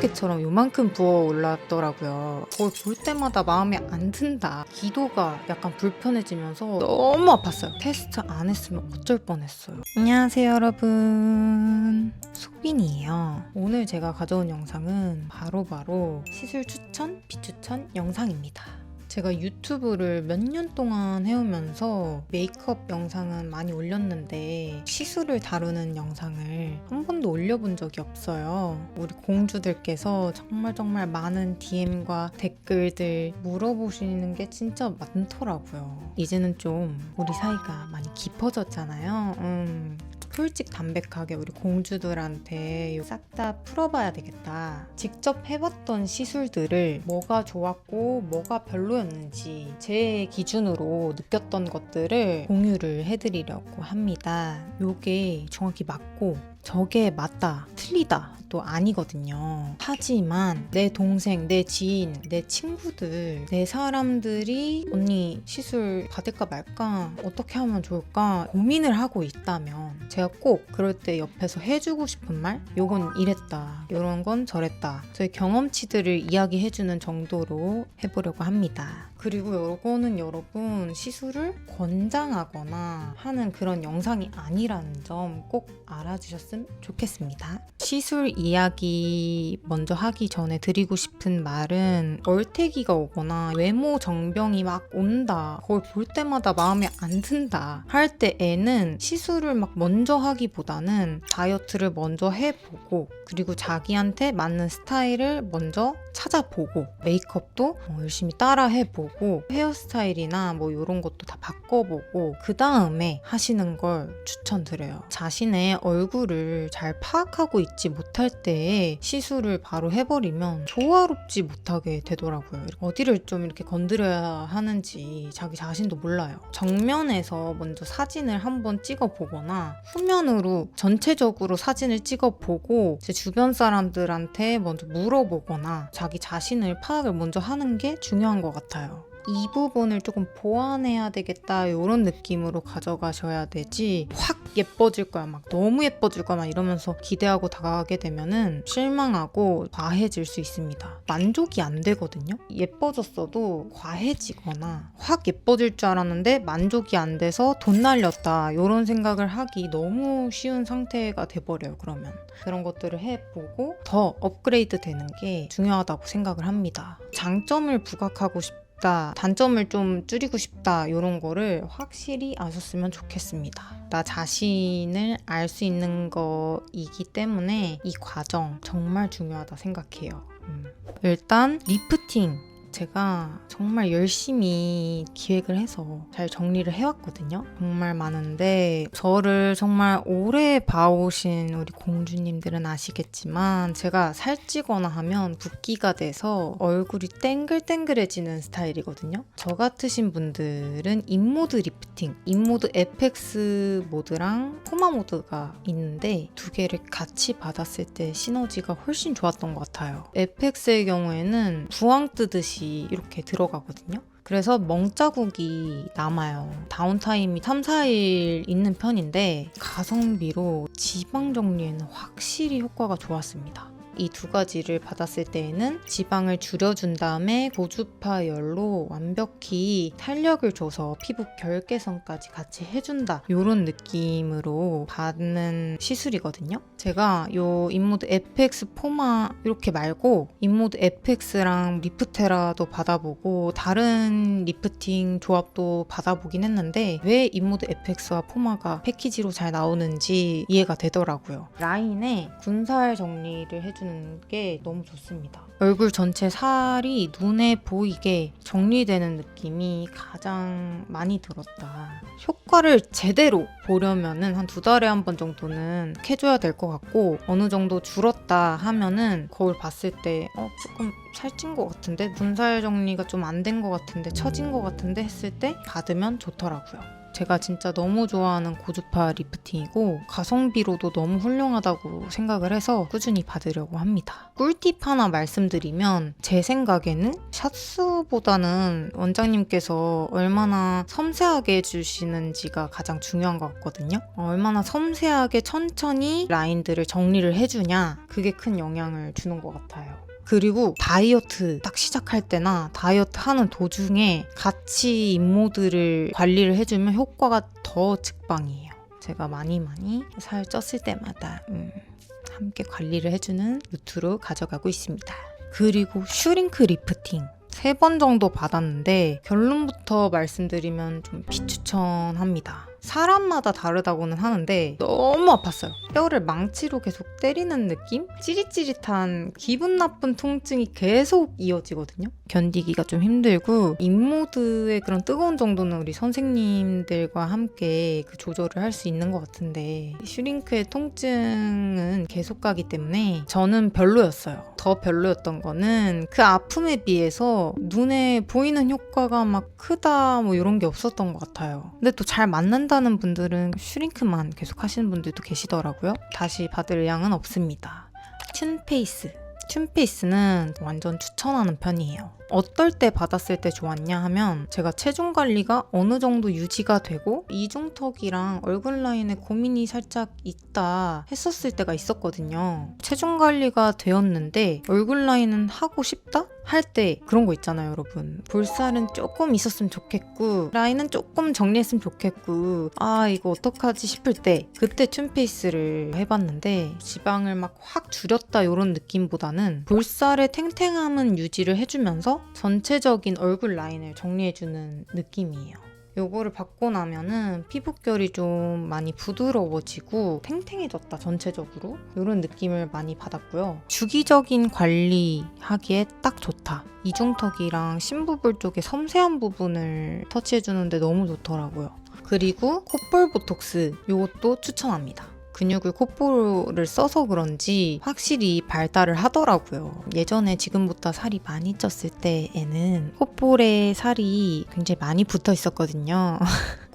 찌개처럼 요만큼 부어 올랐더라고요. 그걸 볼 때마다 마음에 안 든다. 기도가 약간 불편해지면서 너무 아팠어요. 테스트 안 했으면 어쩔 뻔했어요. 안녕하세요 여러분, 소빈이에요. 오늘 제가 가져온 영상은 바로 시술 추천, 비추천 영상입니다. 제가 유튜브를 몇 년 동안 해오면서 메이크업 영상은 많이 올렸는데 시술을 다루는 영상을 한 번도 올려본 적이 없어요. 우리 공주들께서 정말 많은 DM과 댓글들 물어보시는 게 진짜 많더라고요. 이제는 좀 우리 사이가 많이 깊어졌잖아요. 솔직 담백하게 우리 공주들한테 싹 다 풀어봐야 되겠다. 직접 해봤던 시술들을 뭐가 좋았고 뭐가 별로였는지 제 기준으로 느꼈던 것들을 공유를 해드리려고 합니다. 요게 정확히 맞고 저게 맞다, 틀리다 또 아니거든요. 하지만 내 동생, 내 지인, 내 친구들, 내 사람들이 언니 시술 받을까 말까 어떻게 하면 좋을까 고민을 하고 있다면 제가 꼭 그럴 때 옆에서 해주고 싶은 말? 요건 이랬다, 요런 건 저랬다, 저희 경험치들을 이야기해주는 정도로 해보려고 합니다. 그리고 요거는 여러분 시술을 권장하거나 하는 그런 영상이 아니라는 점 꼭 알아주셨으면 좋겠습니다. 시술 이야기 먼저 하기 전에 드리고 싶은 말은 얼태기가 오거나 외모 정병이 막 온다, 그걸 볼 때마다 마음에 안 든다 할 때에는 시술을 막 먼저 하기보다는 다이어트를 먼저 해보고 그리고 자기한테 맞는 스타일을 먼저 찾아보고 메이크업도 열심히 따라 해보고 헤어스타일이나 뭐 이런 것도 다 바꿔보고 그 다음에 하시는 걸 추천드려요. 자신의 얼굴을 잘 파악하고 있지 못할 때에 시술을 바로 해버리면 조화롭지 못하게 되더라고요. 어디를 좀 이렇게 건드려야 하는지 자기 자신도 몰라요. 정면에서 먼저 사진을 한번 찍어보거나 후면으로 전체적으로 사진을 찍어보고 제 주변 사람들한테 먼저 물어보거나 자기 자신을 파악을 먼저 하는 게 중요한 것 같아요. 이 부분을 조금 보완해야 되겠다 이런 느낌으로 가져가셔야 되지 확 예뻐질 거야 막 너무 예뻐질 거야 막 이러면서 기대하고 다가가게 되면은 실망하고 과해질 수 있습니다. 만족이 안 되거든요. 예뻐졌어도 과해지거나 확 예뻐질 줄 알았는데 만족이 안 돼서 돈 날렸다 이런 생각을 하기 너무 쉬운 상태가 돼버려요. 그러면 그런 것들을 해보고 더 업그레이드 되는 게 중요하다고 생각을 합니다. 장점을 부각하고 싶다, 단점을 좀 줄이고 싶다 이런 거를 확실히 아셨으면 좋겠습니다. 나 자신을 알 수 있는 거이기 때문에 이 과정 정말 중요하다 생각해요. 일단 리프팅 제가 정말 열심히 기획을 해서 잘 정리를 해왔거든요. 정말 많은데 저를 정말 오래 봐오신 우리 공주님들은 아시겠지만 제가 살찌거나 하면 붓기가 돼서 얼굴이 땡글땡글해지는 스타일이거든요. 저 같으신 분들은 인모드 리프팅, 인모드 FX 모드랑 포마 모드가 있는데 두 개를 같이 받았을 때 시너지가 훨씬 좋았던 것 같아요. FX의 경우에는 부황 뜨듯이 이렇게 들어가거든요. 그래서 멍자국이 남아요. 다운타임이 3-4일 있는 편인데 가성비로 지방 정리에는 확실히 효과가 좋았습니다. 이 두 가지를 받았을 때에는 지방을 줄여준 다음에 고주파 열로 완벽히 탄력을 줘서 피부 결 개선까지 같이 해준다 이런 느낌으로 받는 시술이거든요. 제가 요 인모드 FX 포마 이렇게 말고 인모드 FX랑 리프테라도 받아보고 다른 리프팅 조합도 받아보긴 했는데 왜 인모드 FX와 포마가 패키지로 잘 나오는지 이해가 되더라고요. 라인에 군살 정리를 해주는 게 너무 좋습니다. 얼굴 전체 살이 눈에 보이게 정리되는 느낌이 가장 많이 들었다. 효과를 제대로 보려면은 한 2달에 한 번 정도는 해줘야 될 것 같고 어느 정도 줄었다 하면은 거울 봤을 때 조금 살찐 것 같은데 군살 정리가 좀 안 된 것 같은데 처진 것 같은데 했을 때 받으면 좋더라고요. 제가 진짜 너무 좋아하는 고주파 리프팅이고 가성비로도 너무 훌륭하다고 생각을 해서 꾸준히 받으려고 합니다. 꿀팁 하나 말씀드리면 제 생각에는 샷수보다는 원장님께서 얼마나 섬세하게 해주시는지가 가장 중요한 것 같거든요. 얼마나 섬세하게 천천히 라인들을 정리를 해주냐, 그게 큰 영향을 주는 것 같아요. 그리고 다이어트 딱 시작할 때나 다이어트 하는 도중에 같이 인모드를 관리를 해주면 효과가 더 직방이에요. 제가 많이 살 쪘을 때마다 함께 관리를 해주는 루트로 가져가고 있습니다. 그리고 슈링크 리프팅 3번 정도 받았는데 결론부터 말씀드리면 좀 비추천합니다. 사람마다 다르다고는 하는데 너무 아팠어요. 뼈를 망치로 계속 때리는 느낌? 찌릿찌릿한 기분 나쁜 통증이 계속 이어지거든요. 견디기가 좀 힘들고 인모드의 그런 뜨거운 정도는 우리 선생님들과 함께 그 조절을 할 수 있는 것 같은데 슈링크의 통증은 계속 가기 때문에 저는 별로였어요. 더 별로였던 거는 그 아픔에 비해서 눈에 보이는 효과가 막 크다 뭐 이런 게 없었던 것 같아요. 근데 또 잘 맞는다는 분들은 슈링크만 계속 하시는 분들도 계시더라고요. 다시 받을 양은 없습니다. 튠페이스는 완전 추천하는 편이에요. 어떨 때 받았을 때 좋았냐 하면 제가 체중 관리가 어느 정도 유지가 되고 이중턱이랑 얼굴 라인에 고민이 살짝 있다 했었을 때가 있었거든요. 체중 관리가 되었는데 얼굴 라인은 하고 싶다? 할 때 그런 거 있잖아요, 여러분. 볼살은 조금 있었으면 좋겠고 라인은 조금 정리했으면 좋겠고 아 이거 어떡하지 싶을 때 그때 튠페이스를 해봤는데 지방을 막 확 줄였다 이런 느낌보다는 볼살의 탱탱함은 유지를 해주면서 전체적인 얼굴 라인을 정리해주는 느낌이에요. 요거를 받고 나면은 피부결이 좀 많이 부드러워지고 탱탱해졌다 전체적으로 이런 느낌을 많이 받았고요. 주기적인 관리하기에 딱 좋다. 이중턱이랑 심부볼 쪽에 섬세한 부분을 터치해주는데 너무 좋더라고요. 그리고 콧볼 보톡스 요것도 추천합니다. 근육을 콧볼을 써서 그런지 확실히 발달을 하더라고요. 예전에 지금보다 살이 많이 쪘을 때에는 콧볼에 살이 굉장히 많이 붙어 있었거든요.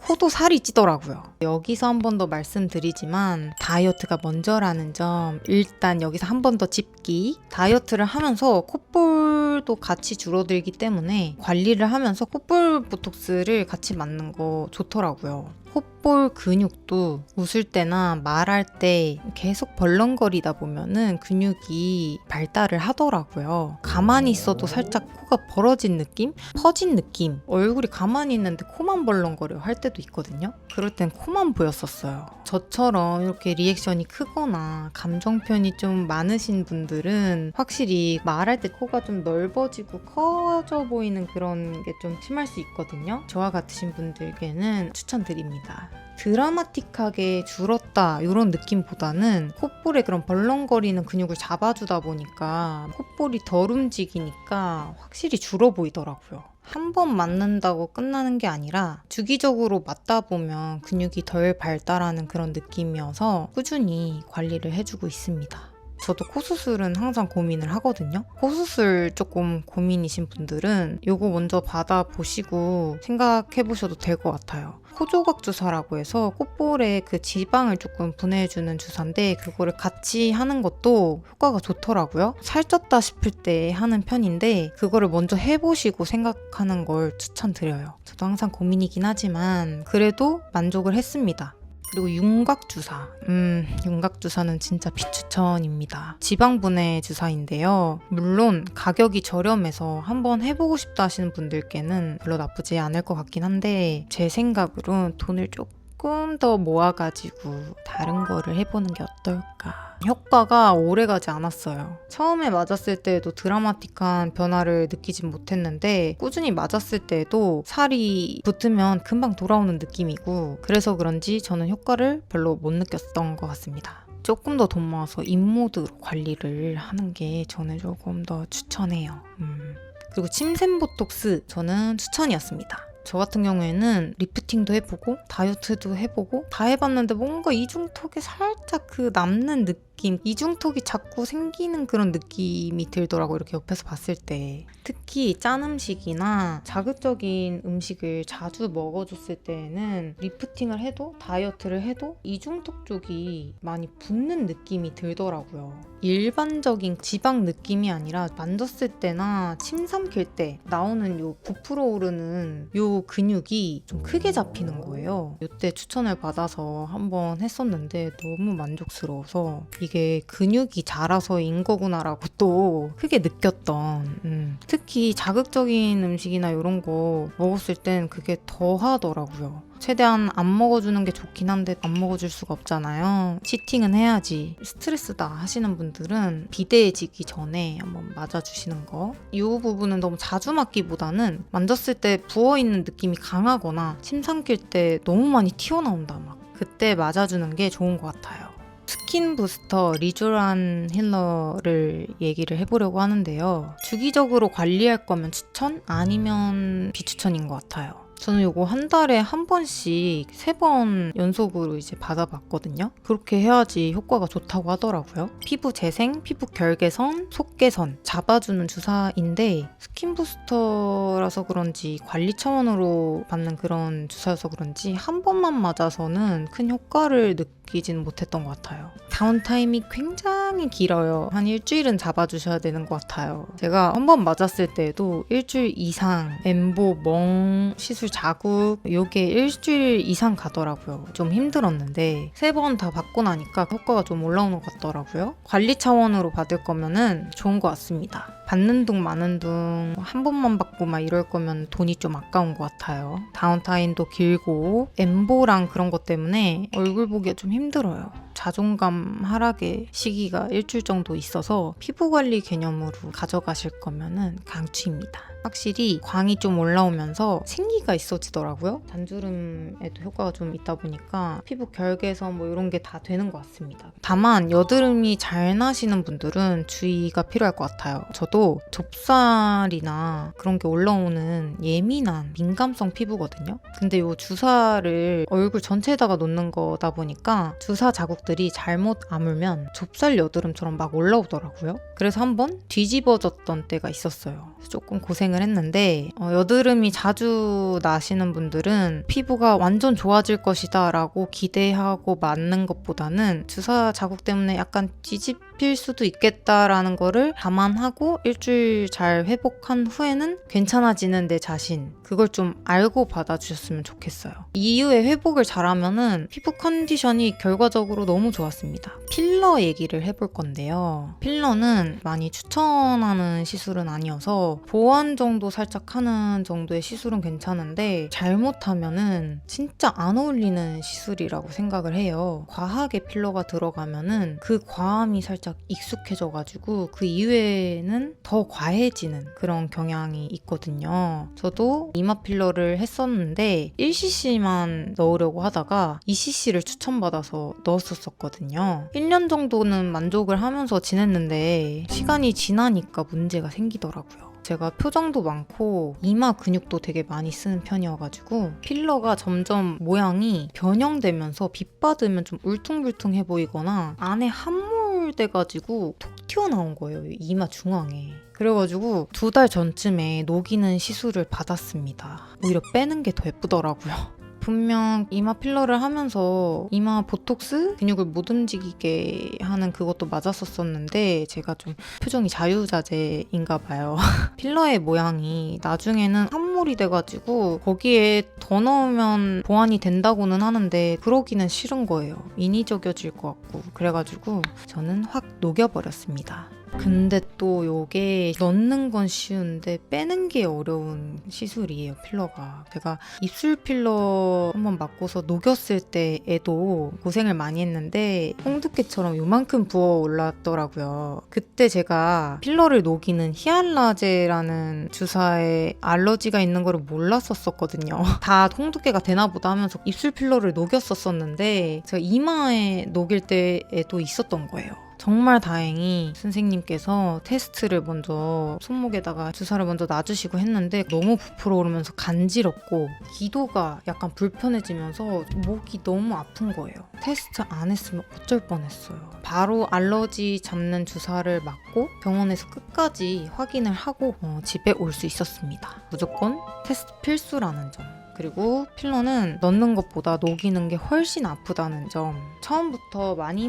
코도 살이 찌더라고요. 여기서 한 번 더 말씀드리지만 다이어트가 먼저라는 점 일단 여기서 한 번 더 짚기. 다이어트를 하면서 콧볼도 같이 줄어들기 때문에 관리를 하면서 콧볼 보톡스를 같이 맞는 거 좋더라고요. 콧볼 근육도 웃을 때나 말할 때 계속 벌렁거리다 보면은 근육이 발달을 하더라고요. 가만히 있어도 살짝 코가 벌어진 느낌? 퍼진 느낌? 얼굴이 가만히 있는데 코만 벌렁거려 할 때도 있거든요. 그럴 땐 코만 보였었어요. 저처럼 이렇게 리액션이 크거나 감정표현이 좀 많으신 분들은 확실히 말할 때 코가 좀 넓어지고 커져 보이는 그런 게 좀 심할 수 있거든요. 저와 같으신 분들께는 추천드립니다. 드라마틱하게 줄었다 이런 느낌보다는 콧볼에 그런 벌렁거리는 근육을 잡아주다 보니까 콧볼이 덜 움직이니까 확실히 줄어 보이더라고요. 한 번 맞는다고 끝나는 게 아니라 주기적으로 맞다 보면 근육이 덜 발달하는 그런 느낌이어서 꾸준히 관리를 해주고 있습니다. 저도 코 수술은 항상 고민을 하거든요. 코 수술 조금 고민이신 분들은 요거 먼저 받아보시고 생각해보셔도 될 것 같아요. 코조각 주사라고 해서 콧볼에 그 지방을 조금 분해해주는 주사인데 그거를 같이 하는 것도 효과가 좋더라고요. 살쪘다 싶을 때 하는 편인데 그거를 먼저 해보시고 생각하는 걸 추천드려요. 저도 항상 고민이긴 하지만 그래도 만족을 했습니다. 그리고 윤곽주사. 윤곽주사는 진짜 비추천입니다. 지방분해 주사인데요. 물론 가격이 저렴해서 한번 해보고 싶다 하시는 분들께는 별로 나쁘지 않을 것 같긴 한데 제 생각으로는 돈을 조금 더 모아가지고 다른 거를 해보는 게 어떨까. 효과가 오래가지 않았어요. 처음에 맞았을 때에도 드라마틱한 변화를 느끼진 못했는데 꾸준히 맞았을 때에도 살이 붙으면 금방 돌아오는 느낌이고 그래서 그런지 저는 효과를 별로 못 느꼈던 것 같습니다. 조금 더 돈 모아서 인모드로 관리를 하는 게 저는 조금 더 추천해요. 그리고 침샘 보톡스 저는 추천이었습니다. 저 같은 경우에는 리프팅도 해보고 다이어트도 해보고 다 해봤는데 뭔가 이중턱에 살짝 그 남는 느낌, 이중턱이 자꾸 생기는 그런 느낌이 들더라고요. 이렇게 옆에서 봤을 때. 특히 짠 음식이나 자극적인 음식을 자주 먹어줬을 때에는 리프팅을 해도 다이어트를 해도 이중턱 쪽이 많이 붓는 느낌이 들더라고요. 일반적인 지방 느낌이 아니라 만졌을 때나 침 삼킬 때 나오는 요 부풀어 오르는 요 근육이 좀 크게 잡히는 거예요. 이때 추천을 받아서 한번 했었는데 너무 만족스러워서 이게 근육이 자라서인 거구나라고 또 크게 느꼈던 특히 자극적인 음식이나 이런 거 먹었을 땐 그게 더 하더라고요. 최대한 안 먹어주는 게 좋긴 한데 안 먹어줄 수가 없잖아요. 치팅은 해야지. 스트레스다 하시는 분들은 비대해지기 전에 한번 맞아주시는 거. 이 부분은 너무 자주 맞기보다는 만졌을 때 부어있는 느낌이 강하거나 침 삼킬 때 너무 많이 튀어나온다 막. 그때 맞아주는 게 좋은 것 같아요. 스킨 부스터 리조란 힐러를 얘기를 해보려고 하는데요. 주기적으로 관리할 거면 추천? 아니면 비추천인 것 같아요. 저는 이거 한 달에 한 번씩 3번 연속으로 이제 받아봤거든요. 그렇게 해야지 효과가 좋다고 하더라고요. 피부 재생, 피부 결 개선, 속 개선 잡아주는 주사인데 스킨 부스터라서 그런지 관리 차원으로 받는 그런 주사여서 그런지 한 번만 맞아서는 큰 효과를 느끼지는 못했던 것 같아요. 다운타임이 굉장히 길어요. 한 일주일은 잡아주셔야 되는 것 같아요. 제가 한 번 맞았을 때도 일주일 이상 엠보, 멍, 시술 자국 요게 일주일 이상 가더라고요. 좀 힘들었는데 3번 다 받고 나니까 효과가 좀 올라오는 것 같더라고요. 관리 차원으로 받을 거면은 좋은 것 같습니다. 받는 둥 마는 둥 한 번만 받고 막 이럴 거면 돈이 좀 아까운 것 같아요. 다운타임도 길고 엠보랑 그런 것 때문에 얼굴 보기가 좀 힘들어요. 자존감 하락의 시기가 일주일 정도 있어서 피부 관리 개념으로 가져가실 거면은 강추입니다. 확실히 광이 좀 올라오면서 생기가 있어지더라고요. 단주름에도 효과가 좀 있다 보니까 피부 결 개선 뭐 이런 게 다 되는 것 같습니다. 다만 여드름이 잘 나시는 분들은 주의가 필요할 것 같아요. 저도 좁쌀이나 그런 게 올라오는 예민한 민감성 피부거든요. 근데 이 주사를 얼굴 전체에다가 놓는 거다 보니까 주사 자국들이 잘못 아물면 좁쌀 여드름처럼 막 올라오더라고요. 그래서 한번 뒤집어졌던 때가 있었어요. 조금 고생을 했는데 여드름이 자주 나시는 분들은 피부가 완전 좋아질 것이다 라고 기대하고 맞는 것보다는 주사 자국 때문에 약간 뒤집힐 수도 있겠다라는 거를 감안하고 일주일 잘 회복한 후에는 괜찮아지는 내 자신, 그걸 좀 알고 받아주셨으면 좋겠어요. 이후에 회복을 잘하면은 피부 컨디션이 결과적으로 너무 좋았습니다. 필러 얘기를 해볼 건데요. 필러는 많이 추천하는 시술은 아니어서 보완 정도 살짝 하는 정도의 시술은 괜찮은데 잘못하면은 진짜 안 어울리는 시술이라고 생각을 해요. 과하게 필러가 들어가면은 그 과함이 살짝 익숙해져가지고 그 이후에는 더 과해지는 그런 경향이 있거든요. 저도 이마 필러를 했었는데 1cc만 넣으려고 하다가 2cc를 추천받아서 넣었었거든요. 1년 정도는 만족을 하면서 지냈는데 시간이 지나니까 문제가 생기더라고요. 제가 표정도 많고 이마 근육도 되게 많이 쓰는 편이어가지고 필러가 점점 모양이 변형되면서 빛 받으면 좀 울퉁불퉁해 보이거나 안에 함몰돼가지고 톡 튀어나온 거예요. 이마 중앙에. 그래가지고 2달 전쯤에 녹이는 시술을 받았습니다. 오히려 빼는 게 더 예쁘더라고요. 분명 이마 필러를 하면서 이마 보톡스 근육을 못 움직이게 하는 그것도 맞았었는데 제가 좀 표정이 자유자재인가 봐요. 필러의 모양이 나중에는 함몰이 돼가지고 거기에 더 넣으면 보완이 된다고는 하는데 그러기는 싫은 거예요. 인위적여질 것 같고. 그래가지고 저는 확 녹여버렸습니다. 근데 또 요게 넣는 건 쉬운데 빼는 게 어려운 시술이에요, 필러가. 제가 입술 필러 한번 맞고서 녹였을 때에도 고생을 많이 했는데 홍두깨처럼 요만큼 부어 올랐더라고요. 그때 제가 필러를 녹이는 히알라제라는 주사에 알러지가 있는 거를 몰랐었거든요. 다 홍두깨가 되나 보다 하면서 입술 필러를 녹였었는데 제가 이마에 녹일 때에도 있었던 거예요. 정말 다행히 선생님께서 테스트를 먼저 손목에다가 주사를 먼저 놔주시고 했는데 너무 부풀어 오르면서 간지럽고 기도가 약간 불편해지면서 목이 너무 아픈 거예요. 테스트 안 했으면 어쩔 뻔했어요. 바로 알러지 잡는 주사를 맞고 병원에서 끝까지 확인을 하고 집에 올 수 있었습니다. 무조건 테스트 필수라는 점. 그리고 필러는 넣는 것보다 녹이는 게 훨씬 아프다는 점. 처음부터 많이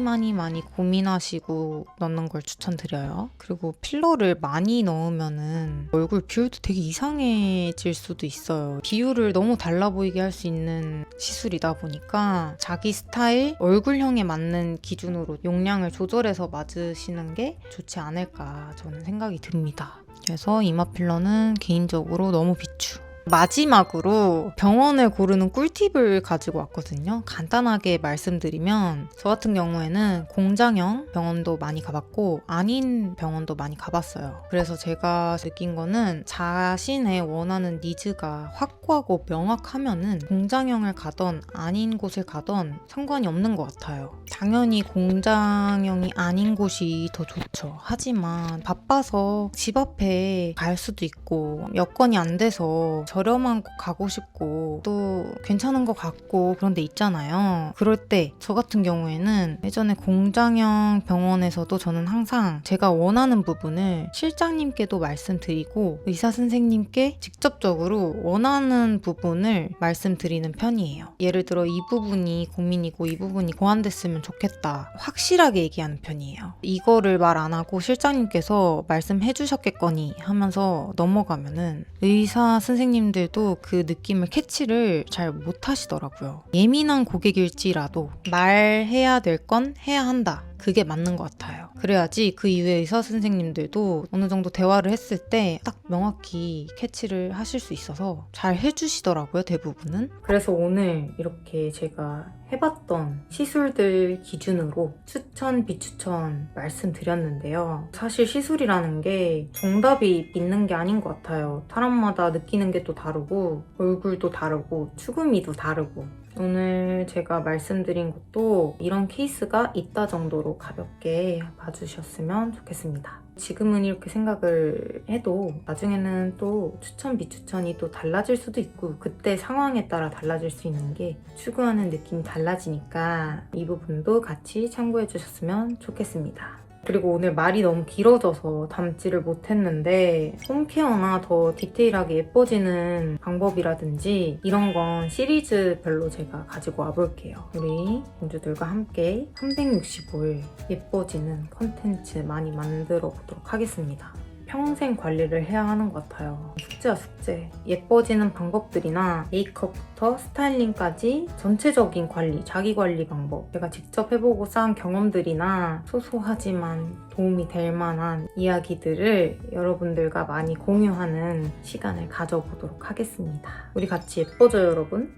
고민하시고 넣는 걸 추천드려요. 그리고 필러를 많이 넣으면은 얼굴 비율도 되게 이상해질 수도 있어요. 비율을 너무 달라 보이게 할 수 있는 시술이다 보니까 자기 스타일, 얼굴형에 맞는 기준으로 용량을 조절해서 맞으시는 게 좋지 않을까 저는 생각이 듭니다. 그래서 이마 필러는 개인적으로 너무 비추. 마지막으로 병원을 고르는 꿀팁을 가지고 왔거든요. 간단하게 말씀드리면 저 같은 경우에는 공장형 병원도 많이 가봤고 아닌 병원도 많이 가봤어요. 그래서 제가 느낀 거는 자신의 원하는 니즈가 확고하고 명확하면은 공장형을 가던 아닌 곳을 가던 상관이 없는 것 같아요. 당연히 공장형이 아닌 곳이 더 좋죠. 하지만 바빠서 집 앞에 갈 수도 있고 여건이 안 돼서 저렴한 곳 가고 싶고 또 괜찮은 것 같고 그런 데 있잖아요. 그럴 때 저 같은 경우에는 예전에 공장형 병원에서도 저는 항상 제가 원하는 부분을 실장님께도 말씀드리고 의사 선생님께 직접적으로 원하는 부분을 말씀드리는 편이에요. 예를 들어 이 부분이 고민이고 이 부분이 보완됐으면 좋겠다. 확실하게 얘기하는 편이에요. 이거를 말 안 하고 실장님께서 말씀해 주셨겠거니 하면서 넘어가면은 의사 선생님들도 그 느낌을 캐치를 잘 못하시더라고요. 예민한 고객일지라도 말해야 될 건 해야 한다. 그게 맞는 것 같아요. 그래야지 그 이후에 의사 선생님들도 어느 정도 대화를 했을 때 딱 명확히 캐치를 하실 수 있어서 잘 해주시더라고요, 대부분은. 그래서 오늘 이렇게 제가 해봤던 시술들 기준으로 추천, 비추천 말씀드렸는데요. 사실 시술이라는 게 정답이 있는 게 아닌 것 같아요. 사람마다 느끼는 게 또 다르고 얼굴도 다르고 추구미도 다르고 오늘 제가 말씀드린 것도 이런 케이스가 있다 정도로 가볍게 봐주셨으면 좋겠습니다. 지금은 이렇게 생각을 해도 나중에는 또 추천, 비추천이 또 달라질 수도 있고 그때 상황에 따라 달라질 수 있는 게 추구하는 느낌이 달라지니까 이 부분도 같이 참고해 주셨으면 좋겠습니다. 그리고 오늘 말이 너무 길어져서 담지를 못했는데 홈케어나 더 디테일하게 예뻐지는 방법이라든지 이런 건 시리즈별로 제가 가지고 와볼게요. 우리 공주들과 함께 365일 예뻐지는 컨텐츠 많이 만들어 보도록 하겠습니다. 평생 관리를 해야 하는 것 같아요. 숙제야 숙제. 예뻐지는 방법들이나 메이크업부터 스타일링까지 전체적인 관리, 자기 관리 방법 제가 직접 해보고 쌓은 경험들이나 소소하지만 도움이 될 만한 이야기들을 여러분들과 많이 공유하는 시간을 가져보도록 하겠습니다. 우리 같이 예뻐져요, 여러분.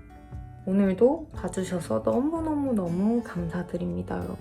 오늘도 봐주셔서 너무너무 감사드립니다, 여러분.